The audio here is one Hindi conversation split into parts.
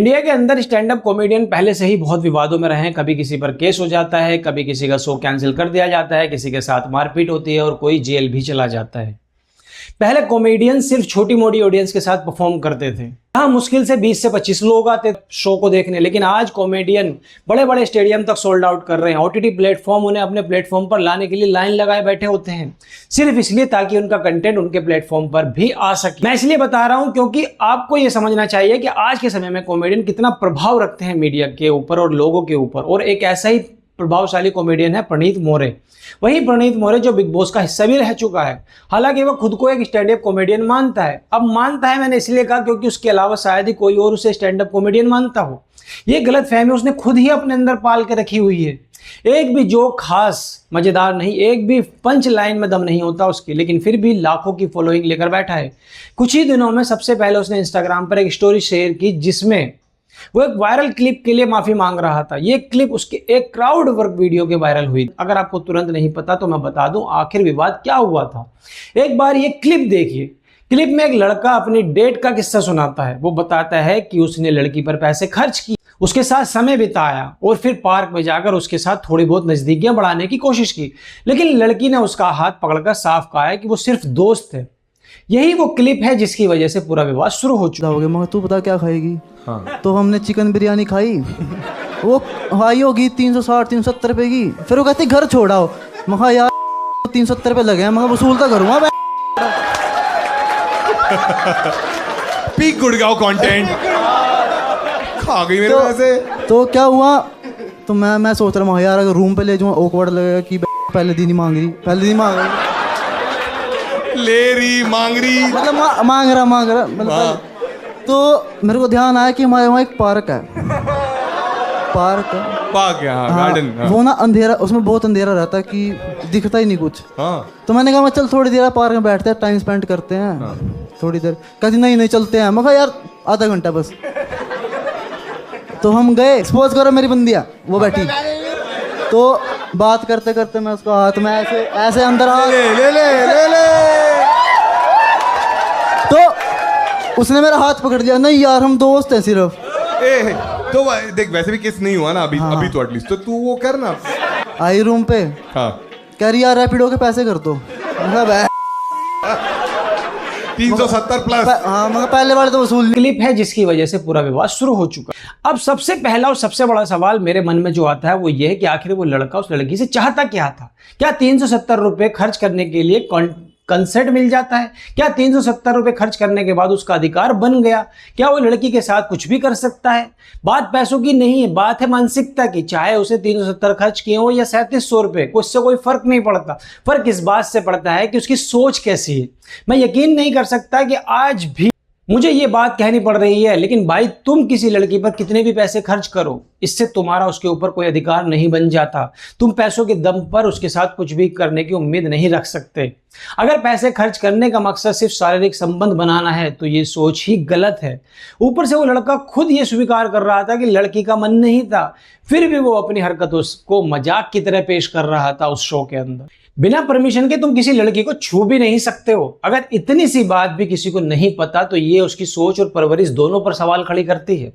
इंडिया के अंदर स्टैंड अप कॉमेडियन पहले से ही बहुत विवादों में रहे हैं। कभी किसी पर केस हो जाता है, कभी किसी का शो कैंसिल कर दिया जाता है, किसी के साथ मारपीट होती है और कोई जेल भी चला जाता है। पहले कॉमेडियन सिर्फ छोटी मोटी ऑडियंस के साथ परफॉर्म करते थे। हाँ, मुश्किल से 20 से 25 लोग आते शो को देखने, लेकिन आज कॉमेडियन बड़े बड़े स्टेडियम तक सोल्ड आउट कर रहे हैं। ओटीटी प्लेटफॉर्म उन्हें अपने प्लेटफॉर्म पर लाने के लिए लाइन लगाए बैठे होते हैं, सिर्फ इसलिए ताकि उनका कंटेंट उनके प्लेटफॉर्म पर भी आ सके। मैं इसलिए बता रहा हूं क्योंकि आपको यह समझना चाहिए कि आज के समय में कॉमेडियन कितना प्रभाव रखते हैं मीडिया के ऊपर और लोगों के ऊपर। और एक ऐसा ही प्रभावशाली कॉमेडियन है प्रणीत मोरे। वही प्रणीत मोरे जो बिग बॉस का हिस्सा भी रह चुका है। हालांकि वह खुद को एक स्टैंड अप कॉमेडियन मानता है। अब मानता है मैंने इसलिए कहा क्योंकि उसके अलावा शायद ही कोई और उसे स्टैंड अप कॉमेडियन मानता हो। ये गलतफहमी उसने खुद ही अपने अंदर पाल के रखी हुई है। एक भी जोक खास मजेदार नहीं, एक भी पंच लाइन में दम नहीं होता उसकी, लेकिन फिर भी लाखों की फॉलोइंग लेकर बैठा है। कुछ ही दिनों में सबसे पहले उसने इंस्टाग्राम पर एक स्टोरी शेयर की जिसमें वो एक वायरल क्लिप के लिए माफी मांग रहा था। ये क्लिप उसके एक क्राउड वर्क वीडियो के वायरल हुई। अगर आपको तुरंत नहीं पता तो मैं बता दूं आखिर विवाद क्या हुआ था। एक बार ये क्लिप देखिए। क्लिप में एक लड़का अपनी डेट का किस्सा सुनाता है। वो बताता है कि उसने लड़की पर पैसे खर्च किए, उसके साथ समय बिताया और फिर पार्क में जाकर उसके साथ थोड़ी बहुत नजदीकियां बढ़ाने की कोशिश की, लेकिन लड़की ने उसका हाथ पकड़कर साफ कहा है कि वो सिर्फ दोस्त थे। यही वो क्लिप है जिसकी वजह से पूरा विवाद शुरू हो चुका हो गया। मगर तू बता क्या खाएगी? हाँ। तो हमने चिकन बिरयानी खाई, वो खाई होगी 360-370 रुपए की। फिर वो कहती घर छोड़ाओ। मगर यार 370 रुपए लगे हैं, मगर वसूल तो करूँगा। पीक गुड़गांव कंटेंट खा गई मेरे वैसे। तो क्या हुआ? तो मैं सोच रहा हूँ यार अगर रूम पे ले जाऊँ ऑकवर्ड लगेगा कि पहले दिन ही मांग रही, पहले दिन मांग रही, ले रही मांग रही, मतलब मांग रहा मतलब। तो मेरे को ध्यान आया कि हमारे वहाँ एक पार्क है। पार्क है, हाँ, गार्डन। हाँ। वो ना अंधेरा, उसमें बहुत अंधेरा रहता है कि दिखता ही नहीं कुछ। हाँ। तो मैंने कहा मैं चल थोड़ी देर पार्क में बैठते हैं, टाइम स्पेंड करते हैं। हाँ। थोड़ी देर कहती नहीं चलते हैं। मैं कहा यार आधा घंटा बस। तो हम गए, सपोज करो मेरी बंदिया वो बैठी, तो बात करते करते मैं उसको हाथ में ऐसे अंदर ले। तो उसने मेरा हाथ पकड़ लिया। नहीं यार हम दोस्त हैं सिर्फ। तो देख वैसे भी किस नहीं हुआ ना अभी। हाँ। अभी तो एटलीस्ट तो तू वो कर ना। आई रूम पे। हाँ। कह रही यार रैपिडो के पैसे कर दो। 370 प्लस। हाँ मगर पहले वाले तो वसूल। क्लिप है जिसकी वजह से पूरा विवाद शुरू हो चुका। अब सबसे पहला और सबसे बड़ा सवाल मेरे मन में जो आता है वो ये है कि आखिर वो लड़का उस लड़की से चाहता क्या था? क्या 370 रुपए खर्च करने के लिए कंसेंट मिल जाता है? क्या 370 रुपए खर्च करने के बाद उसका अधिकार बन गया? क्या वो लड़की के साथ कुछ भी कर सकता है? बात पैसों की नहीं है, बात है मानसिकता की। चाहे उसे 370 खर्च किए हो या 3700 रुपए, उससे कोई फर्क नहीं पड़ता। फर्क इस बात से पड़ता है कि उसकी सोच कैसी है। मैं यकीन नहीं कर सकता कि आज भी मुझे ये बात कहनी पड़ रही है, लेकिन भाई तुम किसी लड़की पर कितने भी पैसे खर्च करो, इससे तुम्हारा उसके ऊपर कोई अधिकार नहीं बन जाता। तुम पैसों के दम पर उसके साथ कुछ भी करने की उम्मीद नहीं रख सकते। अगर पैसे खर्च करने का मकसद सिर्फ शारीरिक संबंध बनाना है तो ये सोच ही गलत है। ऊपर से वो लड़का खुद ये स्वीकार कर रहा था कि लड़की का मन नहीं था, फिर भी वो अपनी हरकतों को मजाक की तरह पेश कर रहा था उस शो के अंदर। बिना परमिशन के तुम किसी लड़की को छू भी नहीं सकते हो। अगर इतनी सी बात भी किसी को नहीं पता तो ये उसकी सोच और परवरिश दोनों पर सवाल खड़ी करती है।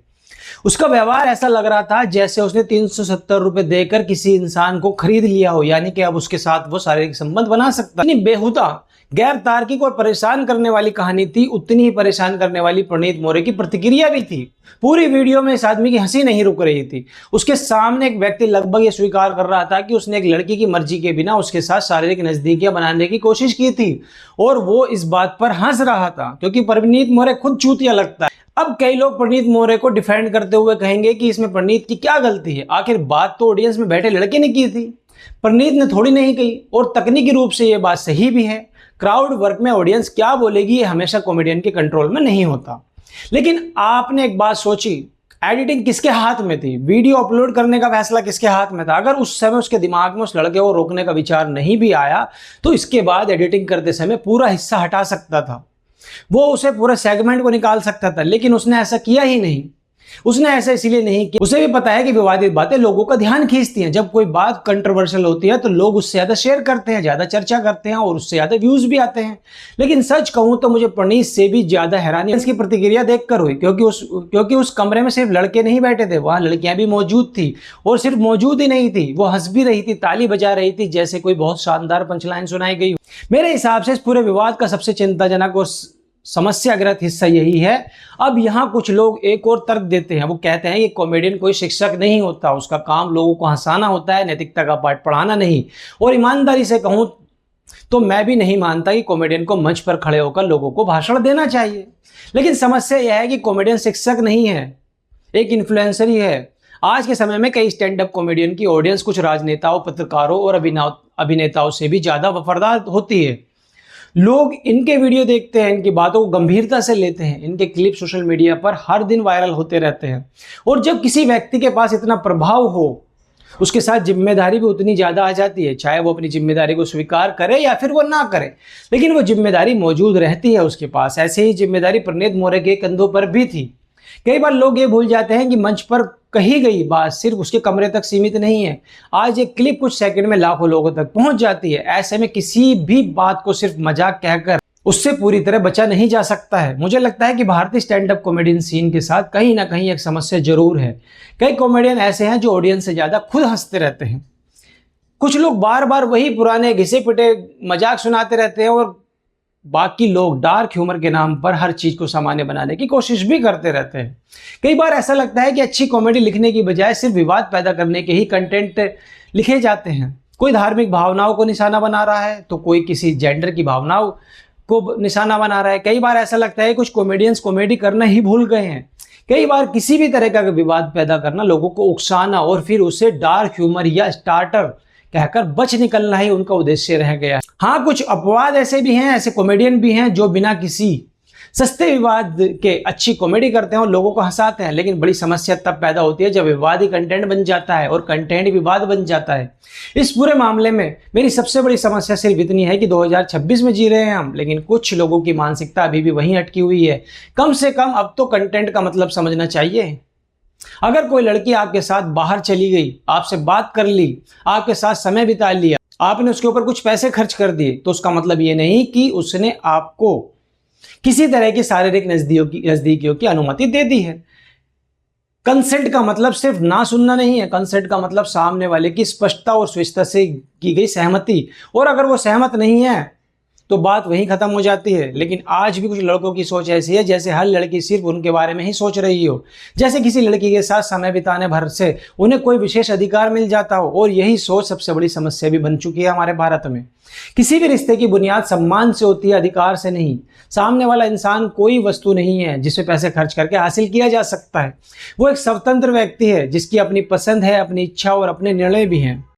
उसका व्यवहार ऐसा लग रहा था जैसे उसने 370 रुपए देकर किसी इंसान को खरीद लिया हो, यानी कि अब उसके साथ वो शारीरिक संबंध बना सकता है। बेहुदा, गैर तार्किक और परेशान करने वाली कहानी थी। उतनी ही परेशान करने वाली प्रणीत मोरे की प्रतिक्रिया भी थी। पूरी वीडियो में इस आदमी की हंसी नहीं रुक रही थी। उसके सामने एक व्यक्ति लगभग ये स्वीकार कर रहा था कि उसने एक लड़की की मर्जी के बिना उसके साथ शारीरिक नजदीकियां बनाने की कोशिश की थी और वो इस बात पर हंस रहा था क्योंकि प्रणीत मोरे खुद चूतिया लगता है। अब कई लोग प्रणीत मोरे को डिफेंड करते हुए कहेंगे कि इसमें प्रणीत की क्या गलती है? आखिर बात तो ऑडियंस में बैठे लड़के ने की थी, प्रणीत ने थोड़ी नहीं कही। और तकनीकी रूप से ये बात सही भी है। क्राउड वर्क में ऑडियंस क्या बोलेगी ये हमेशा कॉमेडियन के कंट्रोल में नहीं होता। लेकिन आपने एक बात सोची, एडिटिंग किसके हाथ में थी? वीडियो अपलोड करने का फैसला किसके हाथ में था? अगर उस समय उसके दिमाग में उस लड़के को रोकने का विचार नहीं भी आया तो इसके बाद एडिटिंग करते समय पूरा हिस्सा हटा सकता था। वो उसे पूरे सेगमेंट को निकाल सकता था, लेकिन उसने ऐसा किया ही नहीं। उसने ऐसा इसलिए नहीं किया, उसे भी पता है कि विवादित बातें लोगों का ध्यान खींचती हैं। जब कोई बात कंट्रोवर्शियल होती है तो लोग उससे ज्यादा शेयर करते हैं, ज्यादा चर्चा करते हैं और उससे ज्यादा व्यूज भी आते हैं। लेकिन सच कहूं तो मुझे प्रणीत से भी ज्यादा हैरानी इसकी प्रतिक्रिया देखकर हुई, क्योंकि उस कमरे में सिर्फ लड़के नहीं बैठे थे, वहां लड़कियां भी मौजूद थी। और सिर्फ मौजूद ही नहीं थी, वो हंस भी रही थी, ताली बजा रही थी, जैसे कोई बहुत शानदार पंचलाइन सुनाई गई। मेरे हिसाब से इस पूरे विवाद का सबसे चिंताजनक और समस्याग्रस्त हिस्सा यही है। अब यहाँ कुछ लोग एक और तर्क देते हैं, वो कहते हैं कि कॉमेडियन कोई शिक्षक नहीं होता, उसका काम लोगों को हंसाना होता है, नैतिकता का पाठ पढ़ाना नहीं। और ईमानदारी से कहूँ तो मैं भी नहीं मानता कि कॉमेडियन को मंच पर खड़े होकर लोगों को भाषण देना चाहिए। लेकिन समस्या यह है कि कॉमेडियन शिक्षक नहीं है, एक इन्फ्लुएंसर ही है। आज के समय में कई स्टैंड अप कॉमेडियन की ऑडियंस कुछ राजनेताओं, पत्रकारों और अभिनेताओं से भी ज्यादा वफादार होती है। लोग इनके वीडियो देखते हैं, इनकी बातों को गंभीरता से लेते हैं, इनके क्लिप सोशल मीडिया पर हर दिन वायरल होते रहते हैं। और जब किसी व्यक्ति के पास इतना प्रभाव हो, उसके साथ जिम्मेदारी भी उतनी ज्यादा आ जाती है, चाहे वो अपनी जिम्मेदारी को स्वीकार करे या फिर वो ना करे, लेकिन वो जिम्मेदारी मौजूद रहती है उसके पास। ऐसे ही जिम्मेदारी प्रणीत मोरे के कंधों पर भी थी। कई बार लोग ये भूल जाते हैं कि मंच पर कही गई बात सिर्फ उसके कमरे तक सीमित नहीं है। आज एक क्लिप कुछ सेकंड में लाखों लोगों तक पहुंच जाती है। ऐसे में किसी भी बात को सिर्फ मजाक कहकर उससे पूरी तरह बचा नहीं जा सकता है। मुझे लगता है कि भारतीय स्टैंड अप कॉमेडियन सीन के साथ कहीं ना कहीं एक समस्या जरूर है। कई कॉमेडियन ऐसे हैं जो ऑडियंस से ज्यादा खुद हंसते रहते हैं। कुछ लोग बार बार वही पुराने घिसे पिटे मजाक सुनाते रहते हैं और बाकी लोग डार्क ह्यूमर के नाम पर हर चीज को सामान्य बनाने की कोशिश भी करते रहते हैं। कई बार ऐसा लगता है कि अच्छी कॉमेडी लिखने की बजाय सिर्फ विवाद पैदा करने के ही कंटेंट लिखे जाते हैं। कोई धार्मिक भावनाओं को निशाना बना रहा है तो कोई किसी जेंडर की भावनाओं को निशाना बना रहा है। कई बार ऐसा लगता है कुछ कॉमेडियंस कॉमेडी करना ही भूल गए हैं। कई बार किसी भी तरह का विवाद पैदा करना, लोगों को उकसाना और फिर उसे डार्क ह्यूमर या स्टार्टर कहकर बच निकलना ही उनका उद्देश्य रह गया है। हाँ, कुछ अपवाद ऐसे भी हैं, ऐसे कॉमेडियन भी हैं जो बिना किसी सस्ते विवाद के अच्छी कॉमेडी करते हैं और लोगों को हंसाते हैं। लेकिन बड़ी समस्या तब पैदा होती है जब विवाद ही कंटेंट बन जाता है और कंटेंट विवाद बन जाता है। इस पूरे मामले में मेरी सबसे बड़ी समस्या सिर्फ इतनी है कि 2026 में जी रहे हैं हम, लेकिन कुछ लोगों की मानसिकता अभी भी वहीं अटकी हुई है। कम से कम अब तो कंटेंट का मतलब समझना चाहिए। अगर कोई लड़की आपके साथ बाहर चली गई, आपसे बात कर ली, आपके साथ समय बिता लिया, आपने उसके ऊपर कुछ पैसे खर्च कर दिए, तो उसका मतलब ये नहीं कि उसने आपको किसी तरह की शारीरिक नजदीकियों की अनुमति दे दी है। कंसेंट का मतलब सिर्फ ना सुनना नहीं है। कंसेंट का मतलब सामने वाले की स्पष्टता और स्वेच्छा से की गई सहमति। और अगर वो सहमत नहीं है तो बात वहीं खत्म हो जाती है। लेकिन आज भी कुछ लड़कों की सोच ऐसी है जैसे हर लड़की सिर्फ उनके बारे में ही सोच रही हो, जैसे किसी लड़की के साथ समय बिताने भर से उन्हें कोई विशेष अधिकार मिल जाता हो। और यही सोच सबसे बड़ी समस्या भी बन चुकी है हमारे भारत में। किसी भी रिश्ते की बुनियाद सम्मान से होती है, अधिकार से नहीं। सामने वाला इंसान कोई वस्तु नहीं है जिसपे पैसे खर्च करके हासिल किया जा सकता है। वो एक स्वतंत्र व्यक्ति है जिसकी अपनी पसंद है, अपनी इच्छा और अपने निर्णय भी हैं।